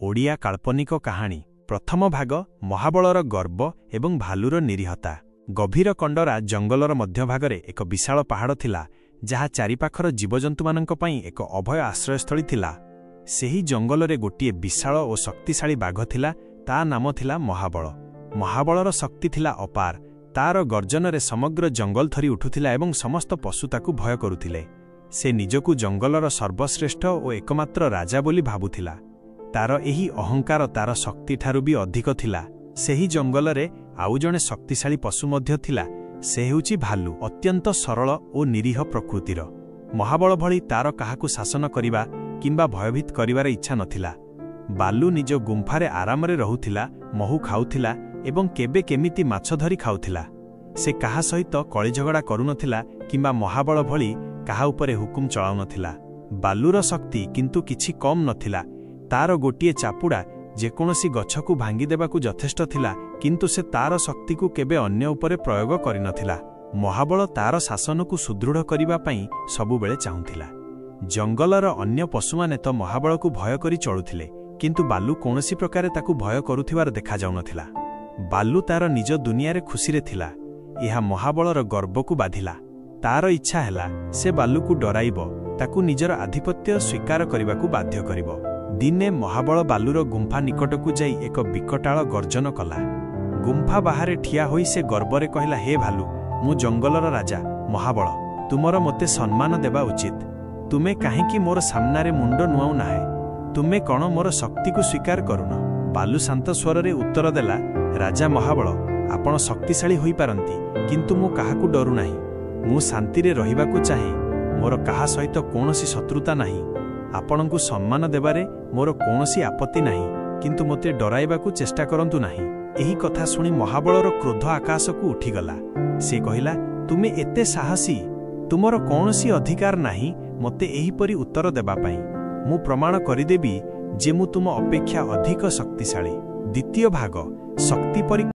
ଓଡ଼ିଆ କାଳ୍ପନିକ କାହାଣୀ ପ୍ରଥମ ଭାଗ ମହାବଳର ଗର୍ବ ଏବଂ ଭାଲୁର ନିରୀହତା। ଗଭୀର କଣ୍ଡରା ଜଙ୍ଗଲର ମଧ୍ୟଭାଗରେ ଏକ ବିଶାଳ ପାହାଡ଼ ଥିଲା, ଯାହା ଚାରିପାଖର ଜୀବଜନ୍ତୁମାନଙ୍କ ପାଇଁ ଏକ ଅଭୟ ଆଶ୍ରୟସ୍ଥଳୀ ଥିଲା। ସେହି ଜଙ୍ଗଲରେ ଗୋଟିଏ ବିଶାଳ ଓ ଶକ୍ତିଶାଳୀ ବାଘ ଥିଲା। ତା ନାମ ଥିଲା ମହାବଳ। ମହାବଳର ଶକ୍ତି ଥିଲା ଅପାର। ତାର ଗର୍ଜନରେ ସମଗ୍ର ଜଙ୍ଗଲ ଥରି ଉଠୁଥିଲା ଏବଂ ସମସ୍ତ ପଶୁ ତାକୁ ଭୟ କରୁଥିଲେ। ସେ ନିଜକୁ ଜଙ୍ଗଲର ସର୍ବଶ୍ରେଷ୍ଠ ଓ ଏକମାତ୍ର ରାଜା ବୋଲି ଭାବୁଥିଲା। ତାର ଏହି ଅହଙ୍କାର ତାର ଶକ୍ତିଠାରୁ ବି ଅଧିକ ଥିଲା। ସେହି ଜଙ୍ଗଲରେ ଆଉ ଜଣେ ଶକ୍ତିଶାଳୀ ପଶୁ ମଧ୍ୟ ଥିଲା। ସେ ହେଉଛି ଭାଲୁ, ଅତ୍ୟନ୍ତ ସରଳ ଓ ନିରୀହ ପ୍ରକୃତିର। ମହାବଳ ଭଳି ତାର କାହାକୁ ଶାସନ କରିବା କିମ୍ବା ଭୟଭୀତ କରିବାର ଇଚ୍ଛା ନଥିଲା। ବାଲୁ ନିଜ ଗୁମ୍ଫାରେ ଆରାମରେ ରହୁଥିଲା, ମହୁ ଖାଉଥିଲା ଏବଂ କେବେ କେମିତି ମାଛ ଧରି ଖାଉଥିଲା। ସେ କାହା ସହିତ କଳିଝଗଡ଼ା କରୁନଥିଲା କିମ୍ବା ମହାବଳ ଭଳି କାହା ଉପରେ ହୁକୁମ ଚଳାଉନଥିଲା। ବାଲୁର ଶକ୍ତି କିନ୍ତୁ କିଛି କମ୍ ନଥିଲା। ତାର ଗୋଟିଏ ଚାପୁଡ଼ା ଯେକୌଣସି ଗଛକୁ ଭାଙ୍ଗିଦେବାକୁ ଯଥେଷ୍ଟ ଥିଲା, କିନ୍ତୁ ସେ ତାର ଶକ୍ତିକୁ କେବେ ଅନ୍ୟ ଉପରେ ପ୍ରୟୋଗ କରିନଥିଲା। ମହାବଳ ତାର ଶାସନକୁ ସୁଦୃଢ଼ କରିବା ପାଇଁ ସବୁବେଳେ ଚାହୁଁଥିଲା। ଜଙ୍ଗଲର ଅନ୍ୟ ପଶୁମାନେ ତ ମହାବଳକୁ ଭୟ କରି ଚଳୁଥିଲେ, କିନ୍ତୁ ବାଲୁ କୌଣସି ପ୍ରକାରେ ତାକୁ ଭୟ କରୁଥିବାର ଦେଖାଯାଉନଥିଲା। ବାଲୁ ତାର ନିଜ ଦୁନିଆରେ ଖୁସିରେ ଥିଲା। ଏହା ମହାବଳର ଗର୍ବକୁ ବାଧିଲା। ତାର ଇଚ୍ଛା ହେଲା ସେ ବାଲୁକୁ ଡରାଇବ, ତାକୁ ନିଜର ଆଧିପତ୍ୟ ସ୍ୱୀକାର କରିବାକୁ ବାଧ୍ୟ କରିବ। ଦିନେ ମହାବଳ ବାଲୁର ଗୁମ୍ଫା ନିକଟକୁ ଯାଇ ଏକ ବିକଟାଳ ଗର୍ଜନ କଲା। ଗୁମ୍ଫା ବାହାରେ ଠିଆ ହୋଇ ସେ ଗର୍ବରେ କହିଲା, ହେ ଭାଲୁ, ମୁଁ ଜଙ୍ଗଲର ରାଜା ମହାବଳ। ତୁମର ମୋତେ ସମ୍ମାନ ଦେବା ଉଚିତ। ତୁମେ କାହିଁକି ମୋର ସାମ୍ନାରେ ମୁଣ୍ଡ ନୁଆଉ ନାହିଁ? ତୁମେ କ'ଣ ମୋର ଶକ୍ତିକୁ ସ୍ୱୀକାର କରୁନ? ବାଲୁ ଶାନ୍ତ ସ୍ୱରରେ ଉତ୍ତର ଦେଲା, ରାଜା ମହାବଳ, ଆପଣ ଶକ୍ତିଶାଳୀ ହୋଇପାରନ୍ତି, କିନ୍ତୁ ମୁଁ କାହାକୁ ଡରୁ ନାହିଁ। ମୁଁ ଶାନ୍ତିରେ ରହିବାକୁ ଚାହେଁ। ମୋର କାହା ସହିତ କୌଣସି ଶତ୍ରୁତା ନାହିଁ। ଆପଣଙ୍କୁ ସମ୍ମାନ ଦେବାରେ ମୋର କୌଣସି ଆପତ୍ତି ନାହିଁ, କିନ୍ତୁ ମୋତେ ଡରାଇବାକୁ ଚେଷ୍ଟା କରନ୍ତୁ ନାହିଁ। ଏହି କଥା ଶୁଣି ମହାବଳର କ୍ରୋଧ ଆକାଶକୁ ଉଠିଗଲା। ସେ କହିଲା, ତୁମେ ଏତେ ସାହସୀ? ତୁମର କୌଣସି ଅଧିକାର ନାହିଁ ମୋତେ ଏହିପରି ଉତ୍ତର ଦେବା ପାଇଁ। ମୁଁ ପ୍ରମାଣ କରିଦେବି ଯେ ମୁଁ ତୁମ ଅପେକ୍ଷା ଅଧିକ ଶକ୍ତିଶାଳୀ। ଦ୍ୱିତୀୟ ଭାଗ, ଶକ୍ତି ପରି